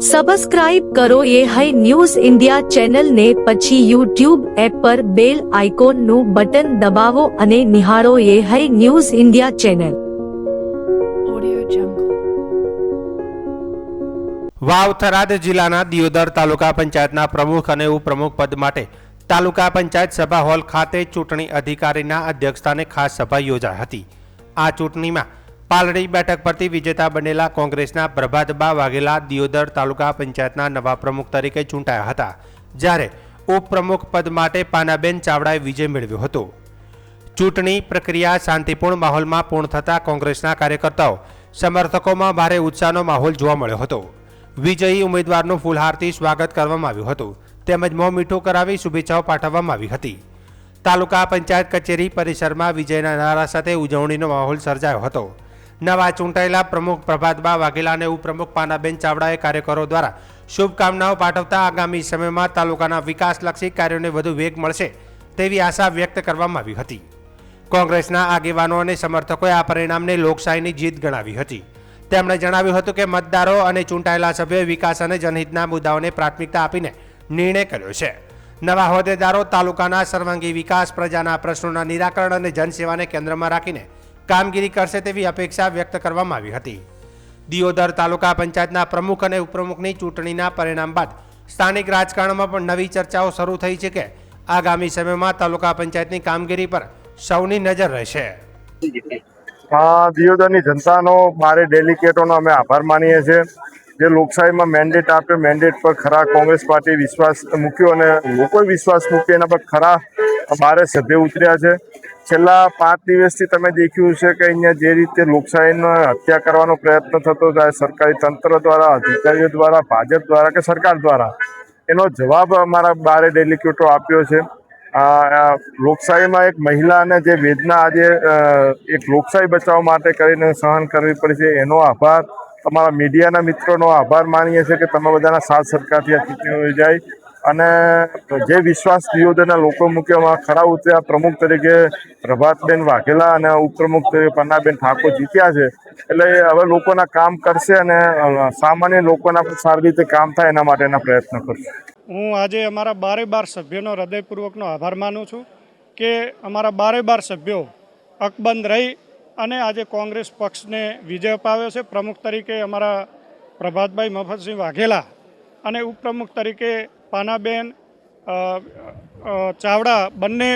Subscribe કરો એ હૈ news India ચેનલને, પછી યુટ્યુબ એપ પર બેલ આઇકોનનું બટન દબાવો અને નિહાળો એ હૈ news India channel. Vav Tharad જિલ્લાના દિયોદર તાલુકા પંચાયતના પ્રમુખ અને ઉપપ્રમુખ પદ માટે તાલુકા પંચાયત સભા હોલ ખાતે ચૂંટણી અધિકારીના અધ્યક્ષસ્થાને ખાસ સભા યોજાઈ હતી. આ ચૂંટણીમાં પાલડી બેઠક પરથી વિજેતા બનેલા કોંગ્રેસના પ્રભાતબા વાઘેલા દિયોદર તાલુકા પંચાયતના નવા પ્રમુખ તરીકે ચૂંટાયા હતા, જ્યારે ઉપપ્રમુખ પદ માટે પાનાબેન ચાવડાએ વિજય મેળવ્યો હતો. ચૂંટણી પ્રક્રિયા શાંતિપૂર્ણ માહોલમાં પૂર્ણ થતાં કોંગ્રેસના કાર્યકર્તાઓ સમર્થકોમાં ભારે ઉત્સાહનો માહોલ જોવા મળ્યો હતો. વિજયી ઉમેદવારનું ફૂલહારથી સ્વાગત કરવામાં આવ્યું હતું, તેમજ મોં મીઠું કરાવી શુભેચ્છાઓ પાઠવવામાં આવી હતી. તાલુકા પંચાયત કચેરી પરિસરમાં વિજયના નારા સાથે ઉજવણીનો માહોલ સર્જાયો હતો. નવા ચૂંટાયેલા પ્રમુખ પ્રભાતબા વાઘેલા અને ઉપપ્રમુખ પાનાબેન ચાવડાએ કાર્યકરો દ્વારા શુભકામનાઓ પાઠવતા આગામી સમયમાં તાલુકાના વિકાસલક્ષી કાર્યોને વધુ વેગ મળશે તેવી આશા વ્યક્ત કરવામાં આવી હતી. કોંગ્રેસના આગેવાનો અને સમર્થકોએ આ પરિણામને લોકશાહીની જીત ગણાવી હતી. તેમણે જણાવ્યું હતું કે મતદારો અને ચૂંટાયેલા સભ્યોએ વિકાસ અને જનહિતના મુદ્દાઓને પ્રાથમિકતા આપીને નિર્ણય કર્યો છે. નવા હોદ્દેદારો તાલુકાના સર્વાંગી વિકાસ, પ્રજાના પ્રશ્નોના નિરાકરણ અને જનસેવાને કેન્દ્રમાં રાખીને કામગીરી કરશે તેવી અપેક્ષા વ્યક્ત કરવામાં આવી હતી. દિયોદર તાલુકા પંચાયતના પ્રમુખ અને ઉપપ્રમુખની ચૂંટણીના પરિણામ બાદ સ્થાનિક રાજકારણમાં પણ નવી ચર્ચાઓ શરૂ થઈ છે કે આગામી સમયમાં તાલુકા પંચાયતની કામગીરી પર સૌની નજર રહેશે. દિયોદરની જનતાનો, મારે ડેલિકેટોનો અમે આભાર માનીએ છીએ, જે લોકશાહીમાં મેન્ડેટ આપ્યો, મેન્ડેટ પર ખરા કોંગ્રેસ પાર્ટી વિશ્વાસ મૂક્યો અને લોકોએ વિશ્વાસ મૂક્યો, એના પર ખરા બારે સભ્ય ઉતર્યા છે. છેલ્લા 5 દિવસથી તમે દેખ્યું છે કે અહીંયા જે રીતે લોકશાહીનો હત્યા કરવાનો પ્રયત્ન થતો જાય સરકારી તંત્ર દ્વારા, અધિકારીઓ દ્વારા, ભાજપ દ્વારા કે સરકાર દ્વારા, એનો જવાબ અમારા બારે ડેલિકેટો આપ્યો છે. લોકશાહીમાં એક મહિલાને જે વેદના આજે એક લોકશાહી બચાવવા માટે કરીને સહન કરવી પડી છે, એનો આભાર. અમારા મીડિયાના મિત્રોનો આભાર માનીએ છીએ કે તમે બધાના સાથ સરકારથી આ ચૂંટણીઓ યોજાઈ અને જે વિશ્વાસ દિયોદરના લોકો મૂક્યો ખરા ઉતર્યા. પ્રમુખ તરીકે પ્રભાતબેન વાઘેલા અને ઉપપ્રમુખ તરીકે પન્નાબેન ઠાકોર જીત્યા છે. એટલે હવે લોકોના કામ કરશે અને સામાન્ય લોકોના પણ સારી રીતે કામ થાય એના માટેના પ્રયત્ન કરશે. હું આજે અમારા 12 સભ્યોનો હૃદયપૂર્વકનો આભાર માનું છું કે અમારા 12 સભ્યો અકબંધ રહી અને આજે કોંગ્રેસ પક્ષને વિજય અપાવ્યો છે. પ્રમુખ તરીકે અમારા પ્રભાતભાઈ મફતસિંહ વાઘેલા અને ઉપપ્રમુખ તરીકે પાનાબેન ચાવડા બંને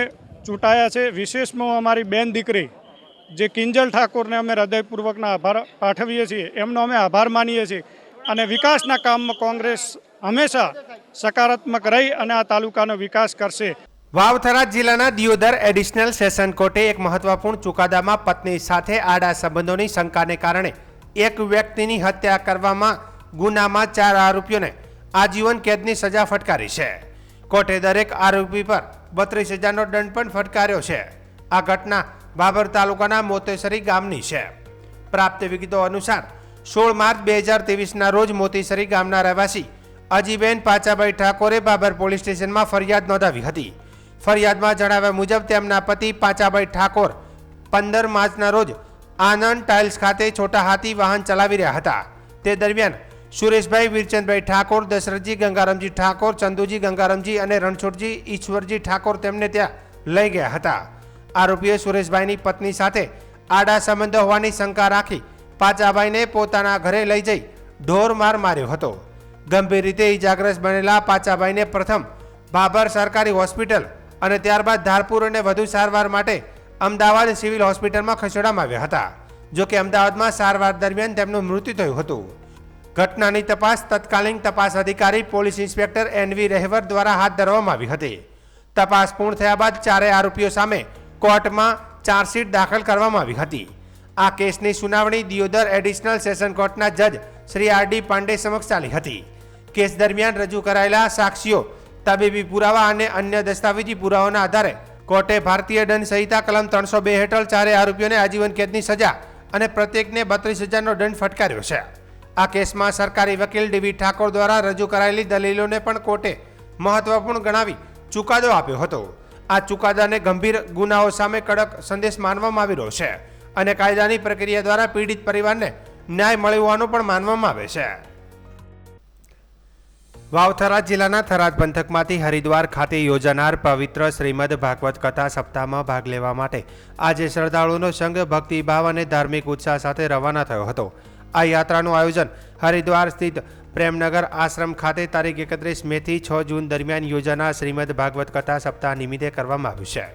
ચૂંટાયા છે. વિશેષમાં અમારી બેન દીકરી જે કિંજલ ઠાકોરને અમે હૃદયપૂર્વકના આભાર પાઠવીએ છીએ, એમનો અમે આભાર માનીએ છીએ અને વિકાસના કામમાં કોંગ્રેસ હંમેશા સકારાત્મક રહી અને આ તાલુકાનો વિકાસ કરશે. વાવ થરાદ જિલ્લાના દિયોદર એડિશનલ સેશન કોર્ટે એક મહત્વપૂર્ણ ચુકાદામાં પત્ની સાથે આડા સંબંધોની શંકાને કારણે એક વ્યક્તિની હત્યા કરવામાં ગુનામાં 4 આરોપીઓને આજીવન કેદની સજા ફટકારી છે. કોર્ટે દરેક આરોપી પર 32,000નો દંડ પણ ફટકાર્યો છે. આ ઘટના બાબર તાલુકાના મોતેસરી ગામની છે. પ્રાપ્ત વિગતો અનુસાર 16 માર્ચ 2023ના રોજ મોતેસરી ગામના રહેવાસી અજીબેન પાચાભાઈ ઠાકોરે બાબર પોલીસ સ્ટેશનમાં ફરિયાદ નોંધાવી હતી. ફરિયાદમાં જણાવ્યા મુજબ તેમના પતિ પાચાભાઈ ઠાકોર 15 માર્ચના રોજ આનંદ ટાઇલ્સ ખાતે છોટા હાથી વાહન ચલાવી રહ્યા હતા. તે દરમિયાન સુરેશભાઈ વીરચંદભાઈ ઠાકોર, દશરથજી ગંગારામજી ઠાકોર, ચંદુજી ગંગારામજી અને રણછોડજી ઈશ્વરજી ઠાકોર તેમને ત્યાં લઈ ગયા હતા. આરોપીએ સુરેશભાઈની પત્ની સાથે આડા સંબંધો હોવાની શંકા રાખી પાચાભાઈને પોતાના ઘરે લઈ જઈ ઢોરમાર માર્યો હતો. ગંભીર રીતે ઇજાગ્રસ્ત બનેલા પાચાભાઈને પ્રથમ બાબર સરકારી હોસ્પિટલ અને ત્યારબાદ ધારપુર અને વધુ સારવાર માટે અમદાવાદ સિવિલ હોસ્પિટલમાં ખસેડવામાં આવ્યા હતા. જોકે અમદાવાદમાં સારવાર દરમિયાન તેમનું મૃત્યુ થયું હતું. ઘટનાની તપાસ તત્કાલીન તપાસ અધિકારી પોલીસ ઇન્સ્પેક્ટર NV રહેવર દ્વારા હાથ ધરવામાં આવી હતી. તપાસ પૂર્ણ થયા બાદ 4 આરોપીઓ સામે કોર્ટમાં ચાર્જશીટ દાખલ કરવામાં આવી હતી. આ કેસની સુનાવણી દિયોદર એડિશનલ સેશન કોર્ટના જજ શ્રી RD પાંડે સમક્ષ ચાલી હતી. કેસ દરમિયાન રજૂ કરાયેલા સાક્ષીઓ, તબીબી પુરાવા અને અન્ય દસ્તાવેજી પુરાવાના આધારે કોર્ટે ભારતીય દંડ સંહિતા કલમ 302 હેઠળ 4 આરોપીઓને આજીવન કેદની સજા અને પ્રત્યેકને 32,000નો દંડ ફટકાર્યો છે. આ કેસમાં સરકારી વકીલ DV ઠાકોર દ્વારા રજૂ કરાયેલી દલીલોને પણ કોર્ટે મહત્વપૂર્ણ ગણાવી ચુકાદો આપ્યો હતો. આ ચુકાદાને ગંભીર ગુનાઓ સામે કડક સંદેશ માનવામાં આવી રહ્યો છે અને કાયદાની પ્રક્રિયા દ્વારા પીડિત પરિવારને ન્યાય મળ્યો હોવાનું પણ માનવામાં આવે છે. વાવથરા જિલ્લાના થરાદ પંથકમાંથી હરિદ્વાર ખાતે યોજાનાર પવિત્ર શ્રીમદ ભાગવત કથા સપ્તાહમાં ભાગ લેવા માટે આજે શ્રદ્ધાળુઓનો સંઘ ભક્તિભાવ અને ધાર્મિક ઉત્સાહ સાથે રવાના થયો હતો. આ યાત્રાનું આયોજન હરિદ્વાર સ્થિત પ્રેમનગર આશ્રમ ખાતે તારીખ 31 મેથી 6 જૂન દરમિયાન યોજાનાર શ્રીમદ ભાગવત કથા સપ્તાહ નિમિત્તે કરવામાં આવ્યું છે.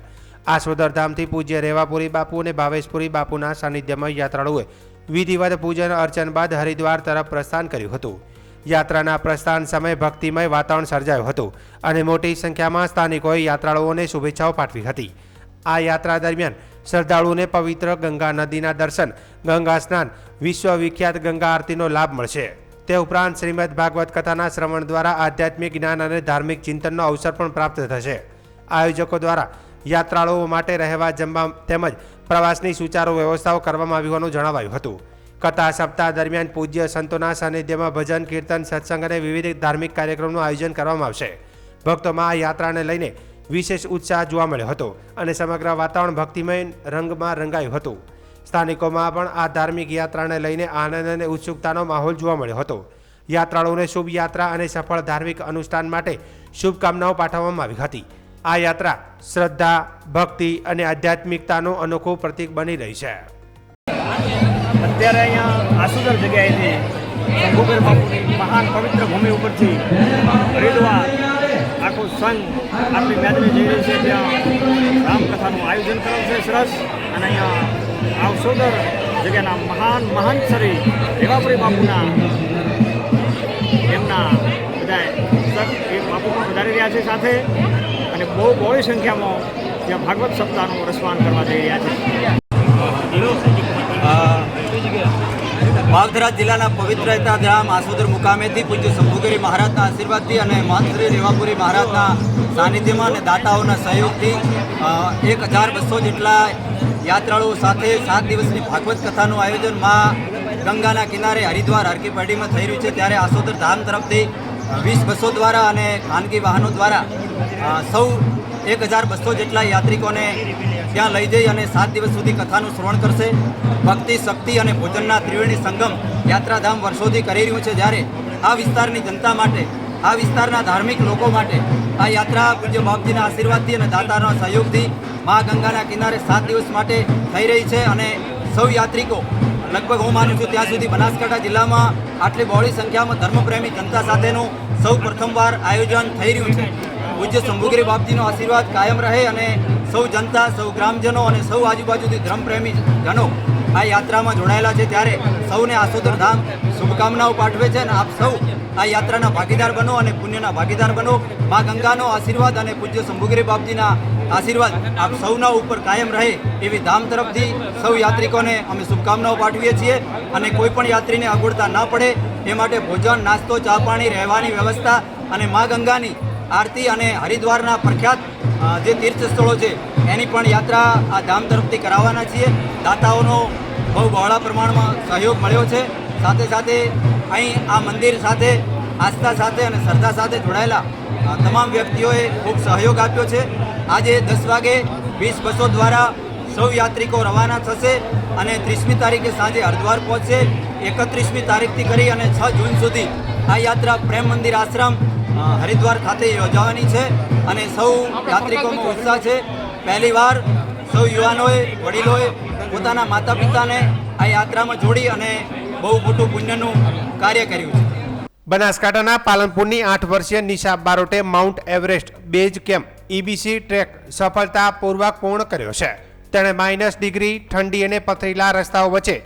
આસોદર ધામથી પૂજ્ય રેવાપુરી બાપુ અને ભાવેશપુરી બાપુના સાનિધ્યમાં યાત્રાળુઓએ વિધિવત પૂજન અર્ચન બાદ હરિદ્વાર તરફ પ્રસ્થાન કર્યું હતું. યાત્રાના પ્રસ્થાન સમયે ભક્તિમય વાતાવરણ સર્જાયું હતું અને મોટી સંખ્યામાં સ્થાનિકોએ યાત્રાળુઓને શુભેચ્છાઓ પાઠવી હતી. આ યાત્રા દરમિયાન શ્રદ્ધાળુઓને પવિત્ર ગંગા નદીના દર્શન, ગંગા સ્નાન, વિશ્વવિખ્યાત ગંગા આરતીનો લાભ મળશે. તે ઉપરાંત શ્રીમદ ભાગવત કથાના શ્રવણ દ્વારા આધ્યાત્મિક જ્ઞાન અને ધાર્મિક ચિંતનનો અવસર પણ પ્રાપ્ત થશે. આયોજકો દ્વારા યાત્રાળુઓ માટે રહેવા, જમવા તેમજ પ્રવાસની સુચારુ વ્યવસ્થાઓ કરવામાં આવી હોવાનું જણાવાયું હતું. કથા સપ્તાહ દરમિયાન પૂજ્ય સંતોના સાનિધ્યમાં ભજન, કીર્તન, સત્સંગ અને વિવિધ ધાર્મિક કાર્યક્રમનું આયોજન કરવામાં આવશે. ભક્તોમાં આ યાત્રાને લઈને વિશેષ ઉત્સાહ જોવા મળ્યો હતો અને સમગ્ર વાતાવરણ ભક્તિમય રંગમાં રંગાયું હતું. સ્થાનિકોમાં પણ આ ધાર્મિક યાત્રાને લઈને આનંદ અને ઉત્સુકતાનો માહોલ જોવા મળ્યો હતો. યાત્રાળુઓને શુભ યાત્રા અને સફળ ધાર્મિક અનુષ્ઠાન માટે શુભકામનાઓ પાઠવવામાં આવી હતી. આ યાત્રા શ્રદ્ધા, ભક્તિ અને આધ્યાત્મિકતાનું અનોખું પ્રતીક બની રહી છે. અત્યારે અહીંયા આસુદર જગ્યાએથી શંભુગર બાપુની મહાન પવિત્ર ભૂમિ ઉપરથી હરિદ્વાર આખું સંઘ આપણી મેદની જઈ રહી છે. ત્યાં રામકથાનું આયોજન કરેલ છે સરસ. અને અહીંયા આસુદર જગ્યાના મહાન મહંત શ્રી રેવાપુરી બાપુના એમના બધા એ બાપુ પણ વધારી રહ્યા છે સાથે. અને બહુ બહોળી સંખ્યામાં ત્યાં ભાગવત સપ્તાહનું રસપાન કરવા જઈ રહ્યા છે. વાવથરા જિલ્લાના પવિત્ર ધામ આસોદર મુકામેથી પૂજ્ય શંભુગીરી મહારાજના આશીર્વાદથી અને મહંત શ્રી રેવાપુરી મહારાજના સાનિધ્યમાં અને દાતાઓના સહયોગથી 1200 જેટલા યાત્રાળુઓ સાથે 7 દિવસની ભાગવત કથાનું આયોજન માં ગંગાના કિનારે હરિદ્વાર હરકી પડીમાં થઈ રહ્યું છે. ત્યારે આસોદર ધામ તરફથી 20 બસો દ્વારા અને ખાનગી વાહનો દ્વારા સૌ 1200 જેટલા યાત્રિકોને ત્યાં લઈ જઈ અને 7 દિવસ સુધી કથાનું શ્રવણ કરશે. ભક્તિ, શક્તિ અને ભોજનના ત્રિવેણી સંગમ યાત્રાધામ વર્ષોથી કરી રહ્યું છે. જ્યારે આ વિસ્તારની જનતા માટે, આ વિસ્તારના ધાર્મિક લોકો માટે આ યાત્રા પૂજ્ય બાપજીના આશીર્વાદથી અને દાતાના સહયોગથી મા ગંગાના કિનારે 7 દિવસ માટે થઈ રહી છે. અને સૌ યાત્રિકો લગભગ હું માનું છું ત્યાં સુધી બનાસકાંઠા જિલ્લામાં આટલી બહોળી સંખ્યામાં ધર્મપ્રેમી જનતા સાથેનું સૌ પ્રથમવાર આયોજન થઈ રહ્યું છે. પૂજ્ય શંભુગીરી બાપજીનો આશીર્વાદ કાયમ રહે અને સૌ જનતા, સૌ ગ્રામજનો અને સૌ આજુબાજુથી ધર્મપ્રેમી જનો આ યાત્રામાં જોડાયેલા છે. ત્યારે સૌને આસોદર ધામ શુભકામનાઓ પાઠવે છે. અને આપ સૌ આ યાત્રાના ભાગીદાર બનો અને પુણ્યના ભાગીદાર બનો. મા ગંગાનો આશીર્વાદ અને પૂજ્ય શંભુગીરી બાપજીના આશીર્વાદ આપ સૌના ઉપર કાયમ રહે એવી ધામ તરફથી સૌ યાત્રિકોને અમે શુભકામનાઓ પાઠવીએ છીએ. અને કોઈ પણ યાત્રીને અગવડતા ના પડે એ માટે ભોજન, નાસ્તો, ચા પાણી, રહેવાની વ્યવસ્થા અને મા ગંગાની આરતી અને હરિદ્વારના પ્રખ્યાત જે તીર્થ સ્થળો છે એની પણ યાત્રા આ ધામ તરફથી કરાવવાના છીએ. દાતાઓનો બહુ બહોળા પ્રમાણમાં સહયોગ મળ્યો છે. સાથે સાથે અહીં આ મંદિર સાથે આસ્થા સાથે અને શ્રદ્ધા સાથે જોડાયેલા તમામ વ્યક્તિઓએ ખૂબ સહયોગ આપ્યો છે. આજે 10 વાગે 20 બસો દ્વારા સૌ યાત્રિકો રવાના થશે અને 30મી તારીખે સાંજે હરિદ્વાર પહોંચશે. 31મી તારીખથી કરી અને 6 જૂન સુધી આ યાત્રા પ્રેમ મંદિર આશ્રમ હરિદ્વાર ખાતે યોજાવાની છે. અને સૌ યાત્રિકોમાં ઉત્સાહ છે. પહેલીવાર સૌ યુવાનોએ, વડીલોએ પોતાના માતા પિતાને આ યાત્રામાં જોડી અને બહુ મોટું પુણ્યનું કાર્ય કર્યું છે. બનાસકાંઠાના પાલનપુરની 8 વર્ષીય નિશા બારોટે Mount Everest base camp EBC trek સફળતાપૂર્વક પૂર્ણ કર્યો છે. તેણે -ડિગ્રી ઠંડી અને પથરીલા રસ્તાઓ વચ્ચે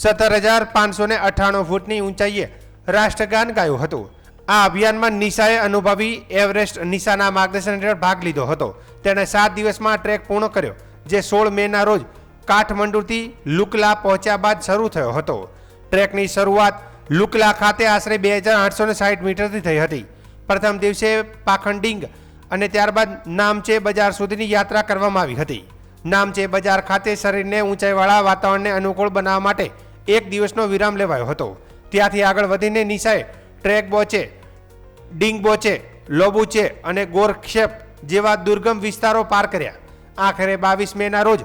17,598 ફૂટની ઊંચાઈએ રાષ્ટ્રગાન ગાયું હતું. આ અભિયાનમાં નિશાએ અનુભવી એવરેસ્ટ નિશાના માર્ગદર્શન હેઠળ ભાગ લીધો હતો. તેણે 7 દિવસમાં ટ્રેક પૂર્ણ કર્યો, જે 16 મેના રોજ કાઠમંડુથી લુકલા પહોંચ્યા બાદ શરૂ થયો હતો. ટ્રેકની શરૂઆત લુકલા ખાતે આશરે 2860 મીટરથી થઈ હતી. પ્રથમ દિવસે પાખંડીંગ અને ત્યારબાદ નામચે બજાર સુધીની યાત્રા કરવામાં આવી હતી. નામચે બજાર ખાતે શરીરને ઊંચાઈવાળા વાતાવરણને અનુકૂળ બનાવવા માટે 1 દિવસનો વિરામ લેવાયો હતો. ત્યાંથી આગળ વધીને નિશાએ ટ્રેક બોચે, ડિંગબોચે, લોબુચે અને ગોરક્ષેપ જેવા દુર્ગમ વિસ્તારો પાર કર્યા. આખરે 22 મેના રોજ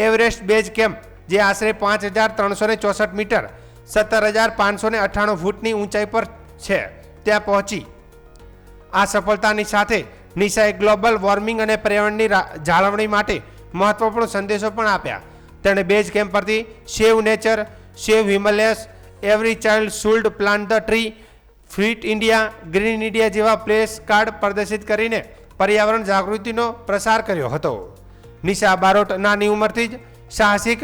એવરેસ્ટ બેઝ કેમ્પ, જે આશરે 5364 મીટર 17,598 ફૂટની ઊંચાઈ પર છે, ત્યાં પહોંચી આ સફળતાની સાથે નિશાએ ગ્લોબલ વોર્મિંગ અને પર્યાવરણની જાળવણી માટે મહત્વપૂર્ણ સંદેશો પણ આપ્યા. તેણે બેઝ કેમ્પ પરથી save nature, save Himalayas, every child should plant the tree, fit India, green India જેવા પ્લેસ કાર્ડ પ્રદર્શિત કરીને પર્યાવરણ જાગૃતિનો પ્રસાર કર્યો હતો. નિશા બારોટ નાની ઉંમરથી જ સાહસિક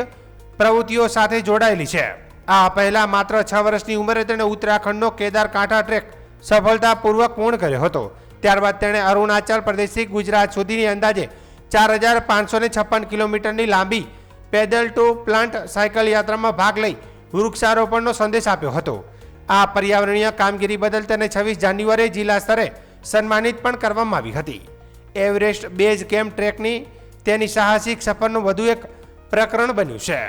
પ્રવૃત્તિઓ સાથે જોડાયેલી છે. આ પહેલા માત્ર 6 વર્ષની ઉંમરે તેણે ઉત્તરાખંડનો કેદાર કાંઠા ટ્રેક સફળતાપૂર્વક પૂર્ણ કર્યો હતો. ત્યારબાદ તેણે અરુણાચલ પ્રદેશથી ગુજરાત સુધીની અંદાજે 4556 કિલોમીટરની લાંબી પેદલ ટુ પ્લાન્ટ સાયકલ યાત્રામાં ભાગ લઈ વૃક્ષારોપણનો સંદેશ આપ્યો હતો. આ પર્યાવરણીય કામગીરી બદલ તેને 26 જાન્યુઆરીએ જિલ્લા સ્તરે સન્માનિત પણ કરવામાં આવી હતી. એવરેસ્ટ બેઝ કેમ્પ ટ્રેકની તેની સાહસિક સફરનું વધુ એક પ્રકરણ બન્યું છે.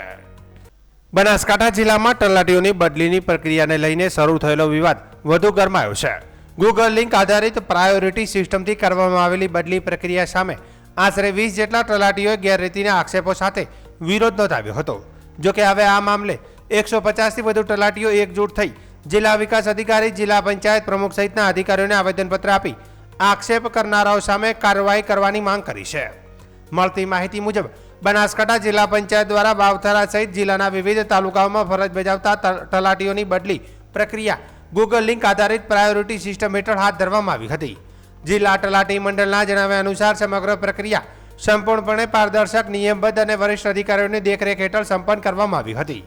બનાસકાંઠા જિલ્લામાં તલાટીઓની બદલીની પ્રક્રિયાને લઈને શરૂ થયેલો વિવાદ વધુ ગરમાયો છે. ગૂગલ લિંક આધારિત પ્રાયોરિટી સિસ્ટમથી કરવામાં આવેલી બદલી પ્રક્રિયા સામે આશરે 20 જેટલા તલાટીઓએ ગેરરીતિના આક્ષેપો સાથે વિરોધ નોંધાવ્યો હતો. જોકે હવે આ મામલે 150થી વધુ તલાટીઓ એકજૂટ થઈ જિલ્લા વિકાસ અધિકારી, જિલ્લા પંચાયત પ્રમુખ સહિતના અધિકારીઓને આવેદનપત્ર આપી આક્ષેપ કરનારાઓ સામે કાર્યવાહી કરવાની માંગ કરી છે. મળતી માહિતી મુજબ બનાસકાંઠા જિલ્લા પંચાયત દ્વારા વાવથરા સહિત જિલ્લાના વિવિધ તાલુકાઓમાં ફરજ બજાવતા તલાટીઓની બદલી પ્રક્રિયા ગૂગલ લિંક આધારિત પ્રાયોરિટી સિસ્ટમ હેઠળ હાથ ધરવામાં આવી હતી. જિલ્લા તલાટી મંડળના જણાવ્યા અનુસાર સમગ્ર પ્રક્રિયા સંપૂર્ણપણે પારદર્શક, નિયમબદ્ધ અને વરિષ્ઠ અધિકારીઓની દેખરેખ હેઠળ સંપન્ન કરવામાં આવી હતી.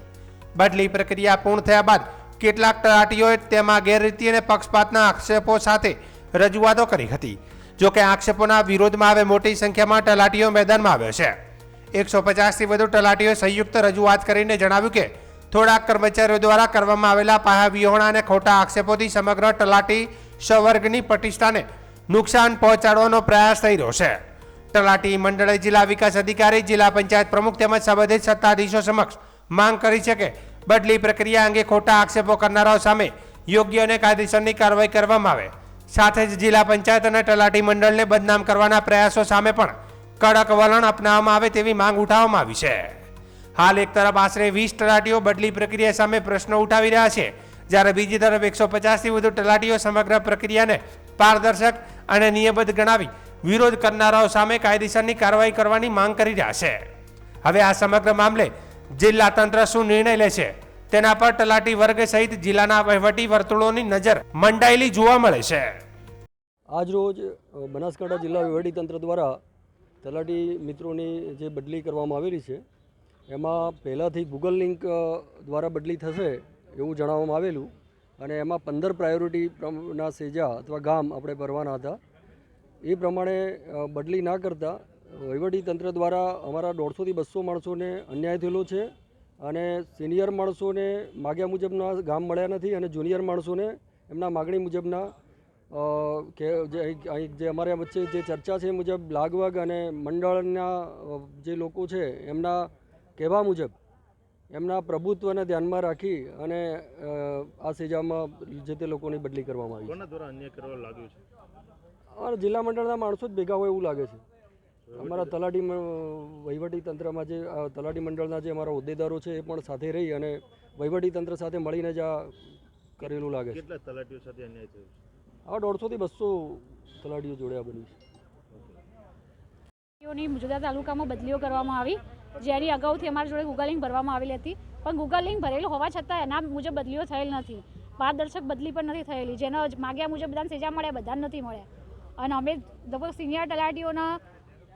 બદલી પ્રક્રિયા પૂર્ણ થયા બાદ કેટલાક તલાટીઓએ તેમાં ગેરરીતિ અને પક્ષપાતના આક્ષેપો સાથે રજૂઆતો કરી હતી. જોકે આક્ષેપોના વિરોધમાં હવે મોટી સંખ્યામાં તલાટીઓ મેદાનમાં આવ્યા છે. 150થી વધુ તલાટીઓએ સંયુક્ત રજૂઆત કરીને જણાવ્યું કે થોડાક કર્મચારીઓ દ્વારા કરવામાં આવેલા પાયાવિહોણા અને ખોટા આક્ષેપોથી સમગ્ર તલાટી સંવર્ગની પ્રતિષ્ઠાને નુકસાન પહોંચાડવાનો પ્રયાસ થઈ રહ્યો છે. તલાટી મંડળે જિલ્લા વિકાસ અધિકારી, જિલ્લા પંચાયત પ્રમુખ તેમજ સંબંધિત સત્તાધીશો સમક્ષ માંગ કરી છે કે બદલી પ્રક્રિયા અંગે ખોટા આક્ષેપો કરનારાઓ સામે યોગ્ય અને કાયદેસરની કાર્યવાહી કરવામાં આવે. સાથે જ જિલ્લા પંચાયત અને તલાટી મંડળને બદનામ કરવાના પ્રયાસો સામે પણ કડક વલણ અપનાવવામાં આવે તેવી માંગ ઉઠાવવામાં આવી છે. હાલ એક તરફ આશરે 20 તલાટીઓ બદલી પ્રક્રિયા સામે પ્રશ્નો ઉઠાવી રહ્યા છે, જ્યારે બીજી તરફ 150થી વધુ તલાટીઓ સમગ્ર પ્રક્રિયાને પારદર્શક અને નિયમબદ્ધ ગણાવી વિરોધ કરનારાઓ સામે કાયદેસરની કાર્યવાહી કરવાની માંગ કરી રહ્યા છે. હવે આ સમગ્ર મામલે જિલ્લા તંત્ર શું નિર્ણય લે છે તેના પર તલાટી વર્ગ સહિત જિલ્લાના વહીવટી વર્તુળોની નજર મંડાયેલી જોવા મળે છે. આજરોજ બનાસકાંઠા જિલ્લા વહીવટીતંત્ર દ્વારા તલાટી મિત્રોની જે બદલી કરવામાં આવેલી છે એમાં પહેલાંથી ગૂગલ લિંક દ્વારા બદલી થશે એવું જણાવવામાં આવેલું અને એમાં 15 પ્રાયોરિટીના સેજા અથવા ગામ આપણે ભરવાના હતા. એ પ્રમાણે બદલી ના કરતાં વહીવટીતંત્ર દ્વારા અમારા 150થી 200 માણસોને અન્યાય થયેલો છે અને સિનિયર માણસોને માગ્યા મુજબના ગામ મળ્યા નથી અને જુનિયર માણસોને એમના માગણી મુજબના કે જે અમારા વચ્ચે જે ચર્ચા છે એ મુજબ લાગવગ અને મંડળના જે લોકો છે એમના કહેવા મુજબ એમના પ્રભુત્વને ધ્યાનમાં રાખી અને આ સેજામાં જે તે લોકોની બદલી કરવામાં આવી. કોના દ્વારા અન્યાય કરવા લાગ્યું છે? અમારા જિલ્લા મંડળના માણસો જ ભેગા હોય એવું લાગે છે. અમારા તલાટી વહીવટી તંત્રમાં જે તલાટી મંડળના જે અમારા હોદ્દેદારો છે એ પણ સાથે રહી અને વહીવટી તંત્ર સાથે મળીને જ આ કરેલું લાગે છે. કેટલા તલાટીઓ સાથે અન્યાય થયો છે? આ 150થી 200 તલાટીઓ જોડે આ બન્યું છે. જુદા તાલુકામાં બદલીઓ કરવામાં આવી, જેની અગાઉથી અમારી જોડે ગૂગલ લિંક ભરવામાં આવેલી હતી, પણ ગૂગલ લિંક ભરેલું હોવા છતાં એના મુજબ બદલીઓ થયેલ નથી. પારદર્શક બદલી પણ નથી થયેલી. જેનો માગ્યા મુજબ બધાને સેજા મળ્યા, બધાને નથી મળ્યા. અને અમે લગભગ સિનિયર તલાટીઓના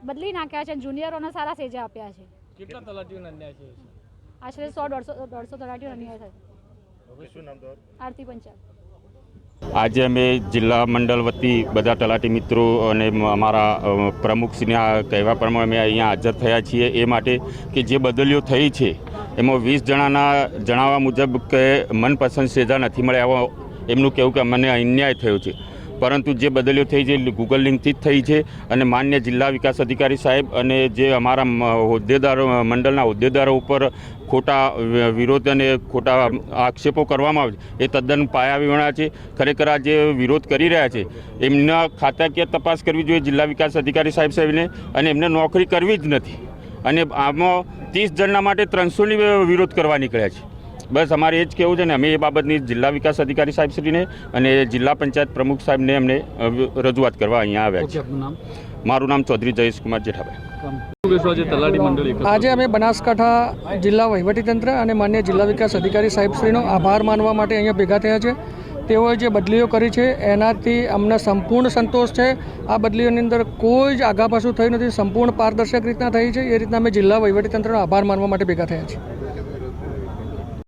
બદલી નાખ્યા છે, જુનિયરોને સારા સેજા આપ્યા છે. કેટલા તલાટીઓને અન્યાય થયો છે? આશરે 100-150 તલાટીઓને અન્યાય થયો. હવે શું નામ તમારું? આરતી પંચાલ. આજે અમે જિલ્લા મંડળ વતી બધા તલાટી મિત્રો અને અમારા પ્રમુખશ્રીના કહેવા પ્રમાણે અમે અહીંયા હાજર થયા છીએ એ માટે કે જે બદલીઓ થઈ છે એમાં 20 જણાના જણાવવા મુજબ કે મનપસંદ સેજા નથી મળ્યા એમનું કહેવું કે અમને અન્યાય થયો છે. પરંતુ જે બદલીઓ થઈ છે ગૂગલ લિંકથી જ થઈ છે અને માન્ય જિલ્લા વિકાસ અધિકારી સાહેબ અને જે અમારા હોદ્દેદારો મંડળના હોદ્દેદારો ઉપર ખોટા વિરોધ અને ખોટા આક્ષેપો કરવામાં આવે છે એ તદ્દન પાયાવિહોણા છે. ખરેખર આ જે વિરોધ કરી રહ્યા છે એમના ખાતાકીય તપાસ કરવી જોઈએ જિલ્લા વિકાસ અધિકારી સાહેબને અને એમને નોકરી કરવી જ નથી. અને આમાં 30 જણના માટે 300ની વિરોધ કરવા નીકળ્યા છે. બસ અમારે એ જ કહેવું છે ને, અમે એ બાબતની જિલ્લા વિકાસ અધિકારી સાહેબશ્રીને અને જિલ્લા પંચાયત પ્રમુખ સાહેબને અમને રજૂઆત કરવા અહીંયા આવ્યા છે. મારું નામ ચૌધરી જયેશકુમાર જેઠાભાઈ. આજે અમે બનાસકાંઠા જિલ્લા વહીવટીતંત્ર અને માન્ય જિલ્લા વિકાસ અધિકારી સાહેબશ્રીનો આભાર માનવા માટે અહીંયા ભેગા થયા છે. તેઓએ જે બદલીઓ કરી છે એનાથી અમને સંપૂર્ણ સંતોષ છે. આ બદલીઓની અંદર કોઈ જ આઘાપાછું થયું નથી, સંપૂર્ણ પારદર્શક રીતના થઈ છે. એ રીતના અમે જિલ્લા વહીવટીતંત્રનો આભાર માનવા માટે ભેગા થયા છીએ.